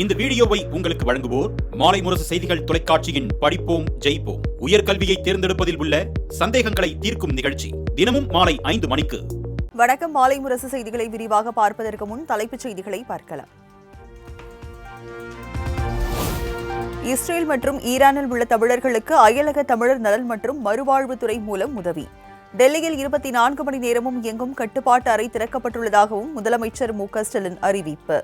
இந்த வீடியோவை உங்களுக்கு வழங்குவோர் மாலை முரசு செய்திகள் தொலைக்காட்சியின் படிப்போம் ஜெயிப்போம் உயர்கல்வியை தேர்ந்தெடுப்பதில் உள்ள சந்தேகங்களை தீர்க்கும் நிகழ்ச்சி தினமும் மாலை 5 மணிக்கு. வணக்கம். மாலை முரசு செய்திகளை விரிவாக பார்ப்பதற்கு முன் தலைப்புச் செய்திகளை பார்க்கலாம். இஸ்ரேல் மற்றும் ஈரானில் உள்ள தமிழர்களுக்கு அயலக தமிழர் நலன் மற்றும் மறுவாழ்வுத்துறை மூலம் உதவி. டெல்லியில் 24 மணி நேரமும் இயங்கும் கட்டுப்பாட்டு அறை திறக்கப்பட்டுள்ளதாகவும் முதலமைச்சர் மு.க. ஸ்டாலின் அறிவிப்பு.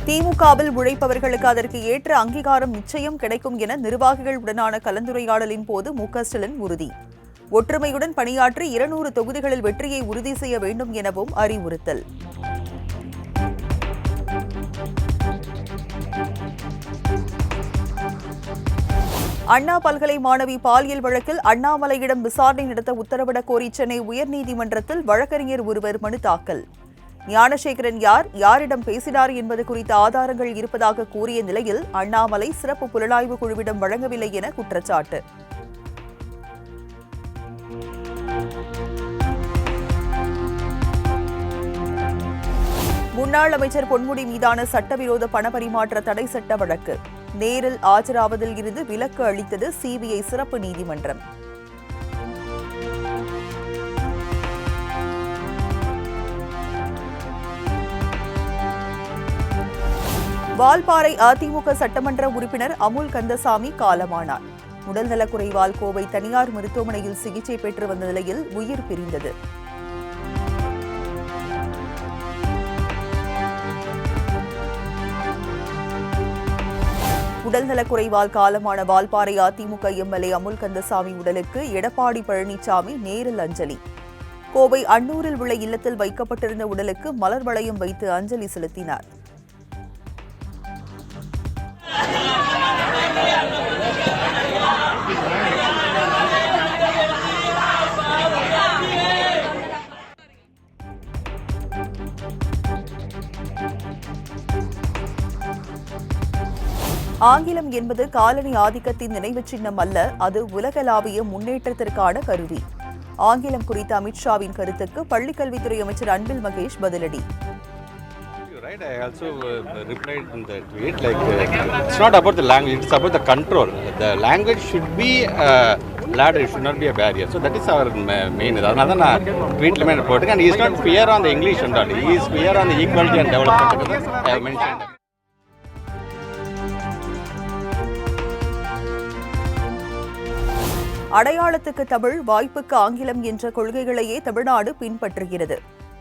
திமுகவில் உழைப்பவர்களுக்கு அதற்கு ஏற்ற அங்கீகாரம் நிச்சயம் கிடைக்கும் என நிர்வாகிகள் உடனான கலந்துரையாடலின் போது மு.க. ஸ்டாலின் உறுதி. ஒற்றுமையுடன் பணியாற்றி 200 தொகுதிகளில் வெற்றியை உறுதி செய்ய வேண்டும் எனவும் அறிவுறுத்தல். அண்ணா பல்கலை மாணவி பாலியல் வழக்கில் அண்ணாமலையிடம் விசாரணை நடத்த உத்தரவிடக் கோரி சென்னை உயர்நீதிமன்றத்தில் வழக்கறிஞர் ஒருவர் மனு தாக்கல். ஞானசேகரன் யாரிடம் பேசினார் என்பது குறித்த ஆதாரங்கள் இருப்பதாக கூறிய நிலையில் அண்ணாமலை சிறப்பு புலனாய்வு குழுவிடம் வழங்கவில்லை என குற்றச்சாட்டு. முன்னாள் அமைச்சர் பொன்முடி மீதான சட்டவிரோத பணப்பரிமாற்ற தடை சட்ட வழக்கு. நேரில் ஆஜராவதில் இருந்து விலக்கு அளித்தது சிபிஐ சிறப்பு நீதிமன்றம். வால்பாறை அதிமுக சட்டமன்ற உறுப்பினர் அமுல் கந்தசாமி காலமானார். உடல்நலக்குறைவால் கோவை தனியார் மருத்துவமனையில் சிகிச்சை பெற்று வந்த நிலையில் உயிர் பிரிந்தது. உடல்நலக்குறைவால் காலமான வால்பாறை அதிமுக எம்எல்ஏ அமுல் கந்தசாமி உடலுக்கு எடப்பாடி பழனிசாமி நேரில் அஞ்சலி. கோவை அன்னூரில் உள்ள இல்லத்தில் வைக்கப்பட்டிருந்த உடலுக்கு மலர் வளையம் வைத்து அஞ்சலி செலுத்தினார். ஆங்கிலம் என்பது காலனி ஆதிக்கத்தின் நினைவு சின்னம் அல்ல, அது உலகளாவிய முன்னேற்றத்திற்கான கருவி. ஆங்கிலம் குறித்த அமித்ஷாவின் கருத்துக்கு பள்ளிக்கல்வித்துறை அமைச்சர் அன்பில் மகேஷ் பதிலடி. I also replied in the tweet it's not about the language, it's about the control. The language should be ladder, it should not be a barrier. So that is our main. அதனால தான் நான் ட்வீட்ல மேல போட்டுருக்கேன். And he is not fear on the English and all. He is fear on the equality and development. I have mentioned. அடையாளத்துக்கு Tamil, வாய்ப்புக்கு ஆங்கிலம் என்ற கொள்கைகளையே தமிழ்நாடு பின்பற்றுகிறது.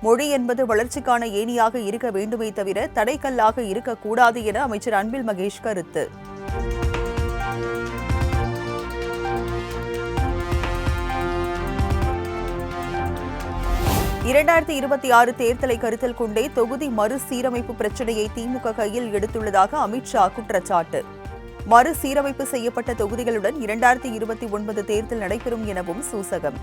மொழி என்பது வளர்ச்சிக்கான ஏணியாக இருக்க வேண்டுமே தவிர தடைக்கல்லாக இருக்கக்கூடாது என அமைச்சர் அன்பில் மகேஷ் கருத்து. (2026) தேர்தலை கருத்தில் கொண்டே தொகுதி மறுசீரமைப்பு பிரச்சினையை திமுக கையில் எடுத்துள்ளதாக அமித்ஷா குற்றச்சாட்டு. மறுசீரமைப்பு செய்யப்பட்ட தொகுதிகளுடன் 2029 தேர்தல் நடைபெறும் எனவும் சூசகம்.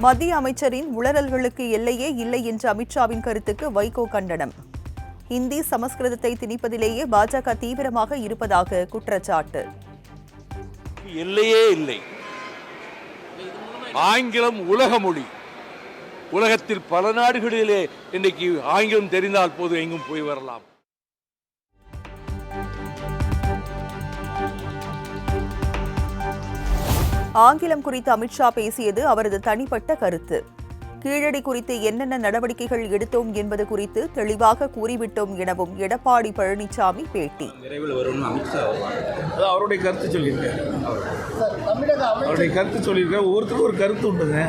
மத்திய அமைச்சரின் உளறல்களுக்கு எல்லையே இல்லை என்ற அமித்ஷாவின் கருத்துக்கு வைகோ கண்டனம். ஹிந்தி சமஸ்கிருதத்தை திணிப்பதிலேயே பாஜக தீவிரமாக இருப்பதாக குற்றச்சாட்டு. எல்லையே இல்லை. ஆங்கிலம் உலக மொழி. உலகத்தில் பல நாடுகளிலே இன்றைக்கு ஆங்கிலம் தெரிந்தால் போது எங்கும் போய் வரலாம். ஆங்கிலம் குறித்து அமித்ஷா பேசியது அவரது தனிப்பட்ட கருத்து. கீழடி குறித்து என்னென்ன நடவடிக்கைகள் எடுத்தோம் என்பது குறித்து தெளிவாக கூறிவிட்டோம் எனவும் எடப்பாடி பழனிசாமி பேட்டி. அவருடைய கருத்து சொல்லியிருக்காரு. ஒவ்வொருத்தரும் ஒரு கருத்து உண்டுங்க.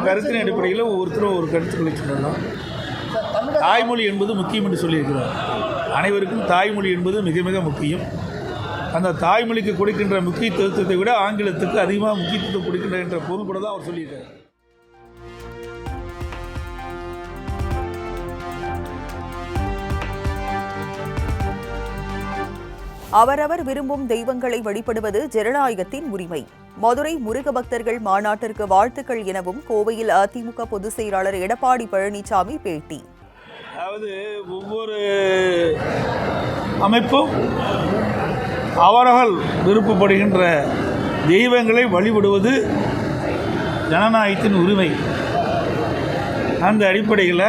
கருத்தின் அடிப்படையில் ஒவ்வொருத்தரும் ஒரு கருத்துக்களை சொல்லலாம். தாய்மொழி என்பது முக்கியம் என்று சொல்லியிருக்கிறார். அனைவருக்கும் தாய்மொழி என்பது மிக மிக முக்கியம். அந்த தாய்மொழிக்கு கொடுக்கின்ற முக்கியத்துவத்தை விட ஆங்கிலத்துக்கு அதிகமாக முக்கியத்துவம் கொடுக்கின்ற என்ற பொருள் கூட தான் அவர் சொல்லியிருக்கார். அவரவர் விரும்பும் தெய்வங்களை வழிபடுவது ஜனநாயகத்தின் உரிமை. மதுரை முருக பக்தர்கள் மாநாட்டிற்கு வாழ்த்துக்கள் எனவும் கோவையில் அதிமுக பொதுச் செயலாளர் எடப்பாடி பழனிசாமி பேட்டி. அதாவது ஒவ்வொரு அமைப்பும் அவர்கள் விருப்பப்படுகின்ற தெய்வங்களை வழிபடுவது ஜனநாயகத்தின் உரிமை. அந்த அடிப்படையில்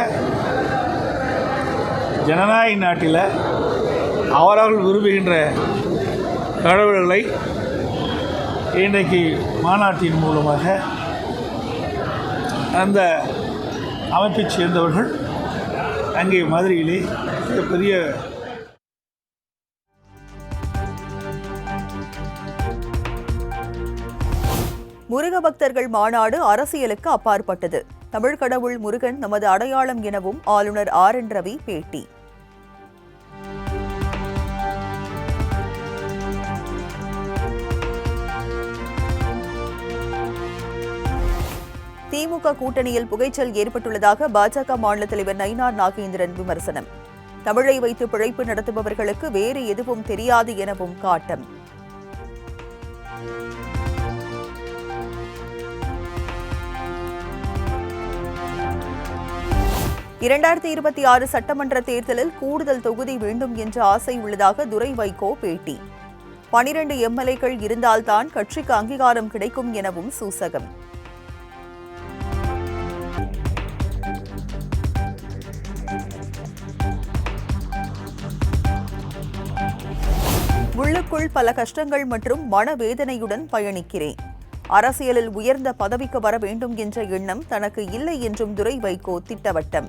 ஜனநாயக நாட்டில் அவர்கள் விரும்புகின்ற கடவுள்களை இன்றைக்கு மாநாட்டின் மூலமாக அந்த அமைப்பைச் சேர்ந்தவர்கள் அங்கே மதுரையிலே மிகப்பெரிய முருக பக்தர்கள் மாநாடு அரசியலுக்கு அப்பாற்பட்டது. தமிழ் கடவுள் முருகன் நமது அடையாளம் எனவும் ஆளுநர் RN ரவி பேட்டி. திமுக கூட்டணியில் புகைச்சல் ஏற்பட்டுள்ளதாக பாஜக மாநில தலைவர் நயினார் நாகேந்திரன் விமர்சனம். தமிழை வைத்து பிழைப்பு நடத்துபவர்களுக்கு வேறு எதுவும் தெரியாது எனவும் காட்டம். (2026) சட்டமன்ற தேர்தலில் கூடுதல் தொகுதி வேண்டும் என்ற ஆசை உள்ளதாக துரை வைகோ பேட்டி. 12 MLA-க்கள் இருந்தால்தான் கட்சிக்கு அங்கீகாரம் கிடைக்கும் எனவும் சூசகம். உள்ளுக்குள் பல கஷ்டங்கள் மற்றும் மனவேதனையுடன் பயணிக்கிறேன். அரசியலில் உயர்ந்த பதவிக்கு வர வேண்டும் என்ற எண்ணம் தனக்கு இல்லை என்றும் துரை வைகோ திட்டவட்டம்.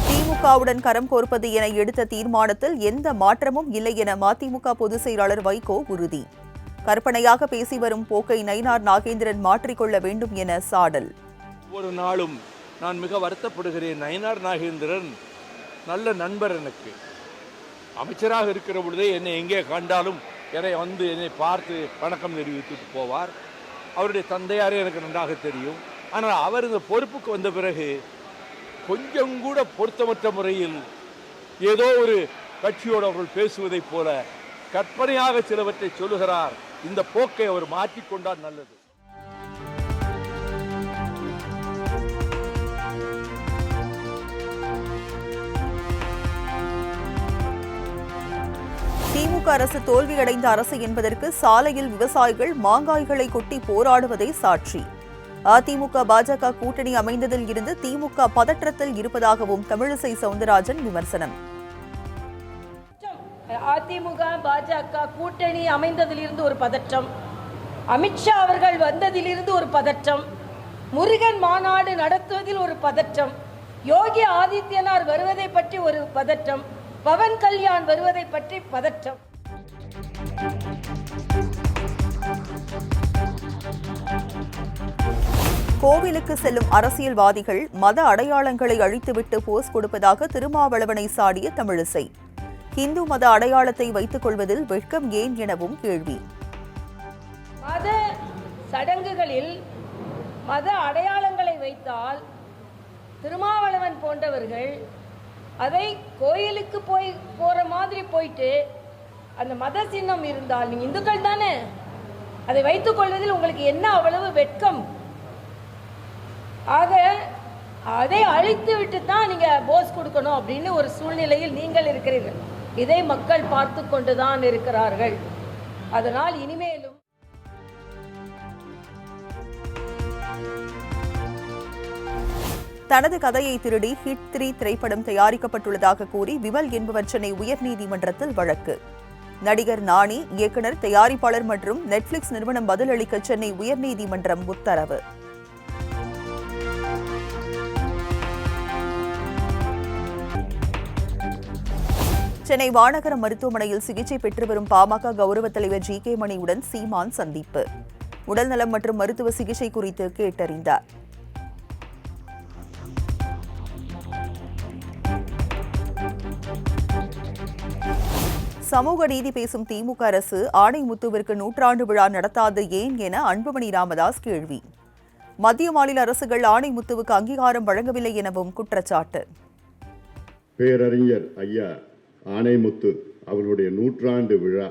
திமுகவுடன் கரம் கோர்ப்பது என எடுத்த தீர்மானத்தில் எந்த மாற்றமும் இல்லை என மதிமுக பொதுச் செயலாளர் வைகோ உறுதி. கற்பனையாக பேசி வரும் போக்கை நயினார் நாகேந்திரன் மாற்றிக்கொள்ள வேண்டும் என சாடல். ஒரு நாளும் நான் மிக வருத்தப்படுகிறேன். நயினார் நாகேந்திரன் நல்ல நண்பர். எனக்கு அமைச்சராக இருக்கிற பொழுதே என்னை எங்கே கண்டாலும் என்னை பார்த்து வணக்கம் தெரிவித்துட்டு போவார். அவருடைய தந்தையாரே எனக்கு நன்றாக தெரியும். ஆனால் அவர் இந்த பொறுப்புக்கு வந்த பிறகு கொஞ்சம் கூட பொருத்தமற்ற முறையில் ஏதோ ஒரு கட்சியோடு அவர்கள் பேசுவதைப் போல கற்பனையாக சிலவற்றை சொல்லுகிறார். இந்த போக்கை அவர் மாற்றிக்கொண்டால் நல்லது. திமுக அரசு தோல்வியடைந்த அரசு என்பதற்கு சாலையில் விவசாயிகள் மாங்காய்களை கொட்டி போராடுவதே சாட்சி. அதிமுக பாஜக கூட்டணி அமைந்ததில் இருந்து திமுக பதற்றத்தில் இருப்பதாகவும் தமிழிசை சவுந்தரராஜன் விமர்சனம். அதிமுக பாஜக கூட்டணி அமைந்ததிலிருந்து ஒரு பதற்றம், அமித்ஷா அவர்கள் வந்ததிலிருந்து ஒரு பதற்றம், முருகன் மாநாடு நடத்துவதில் ஒரு பதற்றம், யோகி ஆதித்யநாத் வருவதை பற்றி ஒரு பதற்றம், பவன் கல்யாண் வருவதை பற்றி பதற்றம். கோவிலுக்கு செல்லும் அரசியல்வாதிகள் மத அடையாளங்களை அழித்துவிட்டு போஸ் கொடுப்பதாக திருமாவளவனை சாடிய தமிழிசை. இந்து மத அடையாளத்தை வைத்துக் கொள்வதில் வெட்கம் ஏன் எனவும் கேள்வி. மத சடங்குகளில் மத அடையாளங்களை வைத்தால் திருமாவளவன் போன்றவர்கள் அதை கோயிலுக்கு போற மாதிரி போயிட்டு அந்த மத சின்னம் இருந்தால் நீங்க இந்துக்கள் தானே, அதை வைத்துக் கொள்வதில் உங்களுக்கு என்ன அவ்வளவு வெட்கம்? ஆக அதை அழித்து விட்டு தான் நீங்க போஸ் கொடுக்கணும் அப்படின்னு ஒரு சூழ்நிலையில் நீங்கள் இருக்கிறீர்கள். இதை மக்கள் பார்த்து கொண்டுதான் இருக்கிறார்கள். அதனால் இனிமேலும் தனது கதையை திருடி ஹிட் 3 திரைப்படம் தயாரிக்கப்பட்டுள்ளதாக கூறி விமல் என்பவர் சென்னை உயர்நீதிமன்றத்தில் வழக்கு. நடிகர் நானி, இயக்குனர், தயாரிப்பாளர் மற்றும் நெட்ஃபிளிக்ஸ் நிறுவனம் பதிலளிக்க சென்னை உயர்நீதிமன்றம் உத்தரவு. சென்னை வானகர மருத்துவமனையில் சிகிச்சை பெற்று வரும் பாமக கௌரவ தலைவர் GK மணியுடன் சீமான் சந்திப்பு. உடல்நலம் மற்றும் மருத்துவ சிகிச்சை குறித்து கேட்டறிந்தார். சமூக நீதி பேசும் திமுக அரசு ஆணைமுத்துவிற்கு 100ஆண்டு விழா நடத்தாது ஏன் என அன்புமணி ராமதாஸ் கேள்வி. மத்திய மாநில அரசுகள் ஆணைமுத்துவுக்கு அங்கீகாரம் வழங்கவில்லை எனவும் குற்றச்சாட்டு. பேரறிஞர் ஐயா ஆணைமுத்து அவர்களுடைய 100ஆண்டு விழா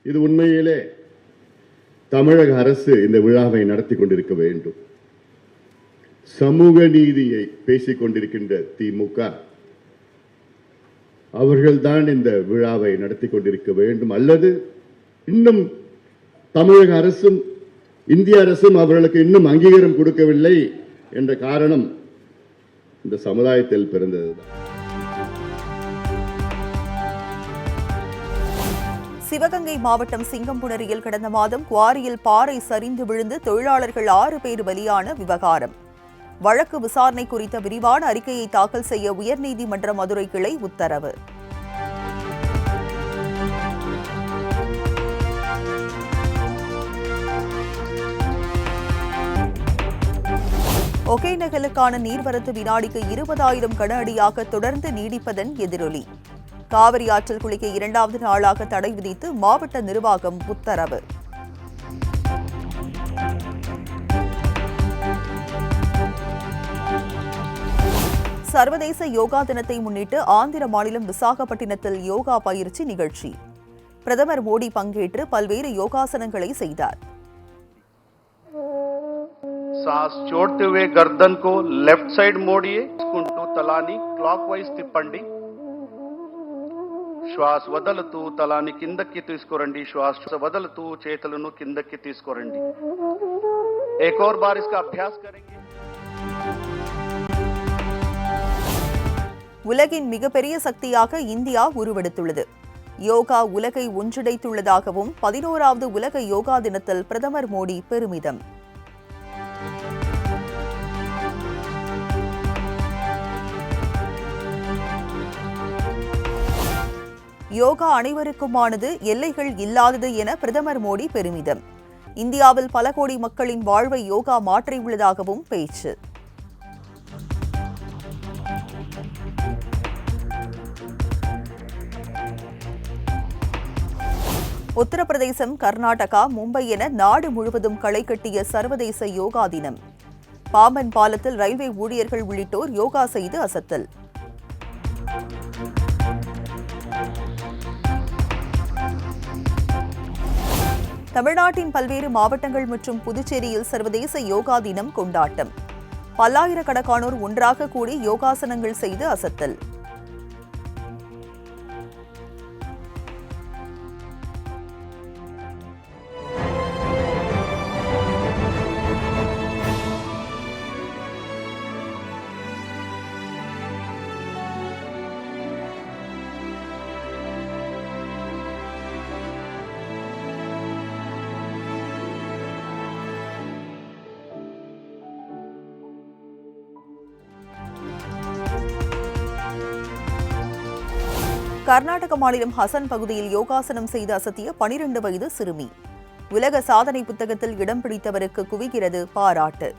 இது உண்மையிலே தமிழக அரசு இந்த விழாவை நடத்தி கொண்டிருக்க வேண்டும். சமூக நீதியை பேசிக் கொண்டிருக்கின்ற திமுக அவர்கள்தான் இந்த விழாவை நடத்தி கொண்டிருக்க வேண்டும். அல்லது இன்னும் தமிழக அரசும் இந்திய அரசும் அவர்களுக்கு இன்னும் அங்கீகாரம் கொடுக்கவில்லை என்ற காரணம் இந்த சமுதாயத்தில் பிறந்ததுதான். சிவகங்கை மாவட்டம் சிங்கம்புணரியில் கடந்த மாதம் குவாரியில் பாறை சரிந்து விழுந்து தொழிலாளர்கள் 6 பேர் பலியான விவகாரம். வழக்கு விசாரணை குறித்த விரிவான அறிக்கையை தாக்கல் செய்ய உயர்நீதிமன்ற மதுரை கிளை உத்தரவு. ஒகேனக்கலுக்கான நீர்வரத்து வினாடிக்கு 20,000 கன அடியாக தொடர்ந்து நீடிப்பதன் எதிரொலி. காவிரி ஆற்றில் குளிக்க 2வது நாளாக தடை விதித்து மாவட்ட நிர்வாகம் உத்தரவு. சர்வதேச யோகா தினத்தை முன்னிட்டு ஆந்திர மாநிலம் விசாகப்பட்டினத்தில் யோகா பயிற்சி நிகழ்ச்சி. பிரதமர் மோடி பங்கேற்று பல்வேறு யோகாசனங்களை செய்தார். सांस छोड़ते हुए गर्दन को लेफ्ट साइड मोड़िए. कुंटू तलानी क्लॉकवाइज తిప్పండి. శ్వాస వదలుతూ తలాని కిందకి తీసుకురండి. శ్వాస వదలుతూ చేతులను కిందకి తీసుకురండి. एक और बार इसका अभ्यास करेंगे. உலகின் மிகப்பெரிய சக்தியாக இந்தியா உருவெடுத்துள்ளது. யோகா உலகை ஒன்றிணைத்துள்ளதாகவும் 11வது உலக யோகா தினத்தில் பிரதமர் மோடி பெருமிதம். யோகா அனைவருக்குமானது, எல்லைகள் இல்லாதது என பிரதமர் மோடி பெருமிதம். இந்தியாவில் பல கோடி மக்களின் வாழ்வை யோகா மாற்றியுள்ளதாகவும் பேச்சு. உத்தரப்பிரதேசம், கர்நாடகா, மும்பை என நாடு முழுவதும் களை கட்டிய சர்வதேச யோகா தினம். பாம்பன் பாலத்தில் ரயில்வே ஊழியர்கள் உள்ளிட்டோர் யோகா செய்து அசத்தல். தமிழ்நாட்டின் பல்வேறு மாவட்டங்கள் மற்றும் புதுச்சேரியில் சர்வதேச யோகா தினம் கொண்டாட்டம். பல்லாயிரக்கணக்கானோர் ஒன்றாக கூடி யோகாசனங்கள் செய்து அசத்தல். கர்நாடக மாநிலம் ஹசன் பகுதியில் யோகாசனம் செய்து அசத்திய 12 வயது சிறுமி. உலக சாதனை புத்தகத்தில் இடம் பிடித்தவருக்கு குவிகிறது பாராட்டு.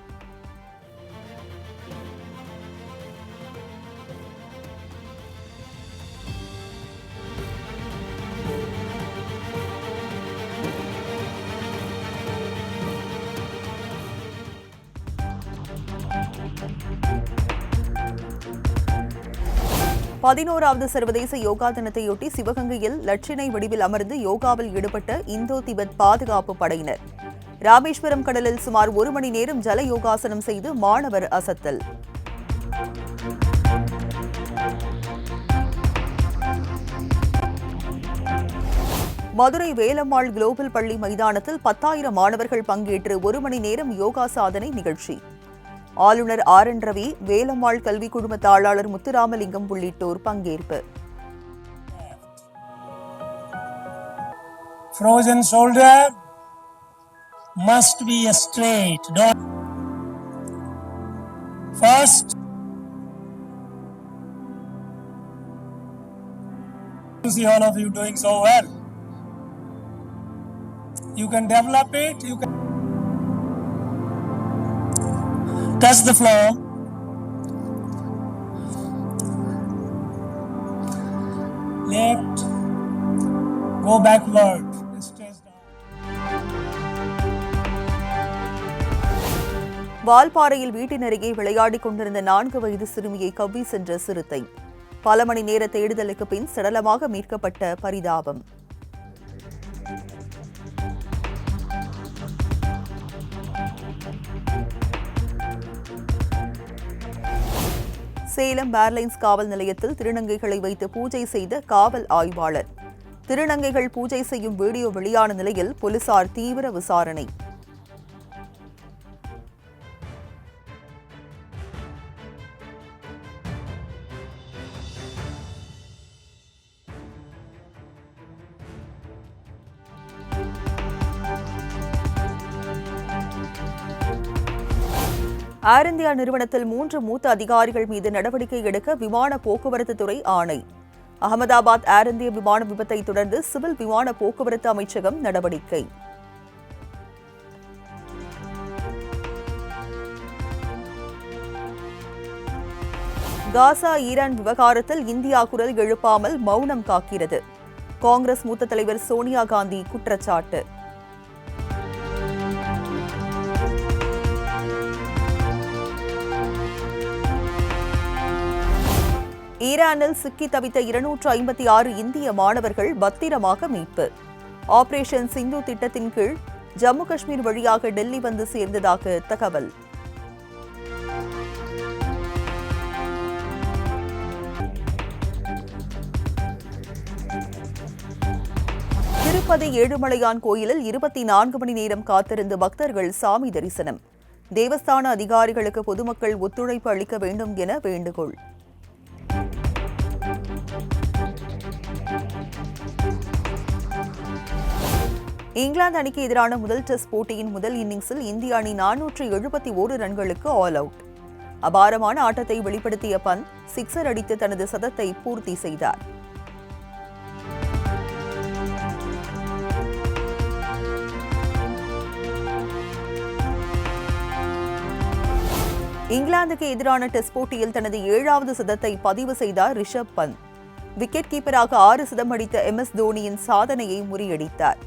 பதினோராவது சர்வதேச யோகா தினத்தையொட்டி சிவகங்கையில் லட்சணை வடிவில் அமர்ந்து யோகாவில் ஈடுபட்ட இந்தோ திபெத் பாதுகாப்பு படையினர். ராமேஸ்வரம் கடலில் சுமார் 1 மணி நேரம் ஜல யோகாசனம் செய்து மாணவர் அசத்தல். மதுரை வேலம்மாள் குளோபல் பள்ளி மைதானத்தில் 10,000 மாணவர்கள் பங்கேற்று 1 மணி நேரம் யோகா சாதனை நிகழ்ச்சி. ஆளுநர் RN ரவி, வேலம்மாள் கல்வி குழும தாளாளர் முத்துராமலிங்கம் உள்ளிட்டோர் பங்கேற்பு. Frozen shoulder must be straight. First, to see all of you doing so well. You can develop it. You can touch the floor. Left, go backward. Stress down. வால்பாறையில் வீட்டின் அருகே விளையாடிக் கொண்டிருந்த 4 வயது சிறுமியை கவ்வி சென்ற சிறுத்தை. பல மணி நேர தேடுதலுக்கு பின் சடலமாக மீட்கப்பட்ட பரிதாபம். சேலம் ஏர்லைன்ஸ் காவல் நிலையத்தில் திருநங்கைகளை வைத்து பூஜை செய்த காவல் ஆய்வாளர். திருநங்கைகள் பூஜை செய்யும் வீடியோ வெளியான நிலையில் போலீசார் தீவிர விசாரணை. ஏர் இந்தியா நிறுவனத்தில் 3 மூத்த அதிகாரிகள் மீது நடவடிக்கை எடுக்க விமான போக்குவரத்து துறை ஆணை. அகமதாபாத் ஏர் இந்தியா விமான விபத்தை தொடர்ந்து சிவில் விமான போக்குவரத்து அமைச்சகம் நடவடிக்கை. காசா ஈரான் விவகாரத்தில் இந்தியா குரல் எழுப்பாமல் மௌனம் காக்கிறது. காங்கிரஸ் மூத்த தலைவர் சோனியா காந்தி குற்றச்சாட்டு. ஈரானில் சிக்கி தவித்த 256 இந்திய மாணவர்கள் பத்திரமாக மீட்பு. ஆபரேஷன் சிந்து திட்டத்தின் கீழ் ஜம்மு காஷ்மீர் வழியாக டெல்லி வந்து சேர்ந்ததாக தகவல். திருப்பதி ஏழுமலையான் கோயிலில் 24 மணி நேரம் காத்திருந்து பக்தர்கள் சாமி தரிசனம். தேவஸ்தான அதிகாரிகளுக்கு பொதுமக்கள் ஒத்துழைப்பு அளிக்க வேண்டும் என வேண்டுகோள். இங்கிலாந்து அணிக்கு எதிரான முதல் டெஸ்ட் போட்டியின் முதல் இன்னிங்ஸில் இந்திய அணி 471 ரன்களுக்கு ஆல் அவுட். அபாரமான ஆட்டத்தை வெளிப்படுத்திய பந்த் சிக்ஸர் அடித்து தனது சதத்தை பூர்த்தி செய்தார். இங்கிலாந்துக்கு எதிரான டெஸ்ட் போட்டியில் தனது 7வது சதத்தை பதிவு செய்தார் ரிஷப் பந்த். விக்கெட் கீப்பராக 6 சதம் அடித்த MS தோனியின் சாதனையை முறியடித்தார்.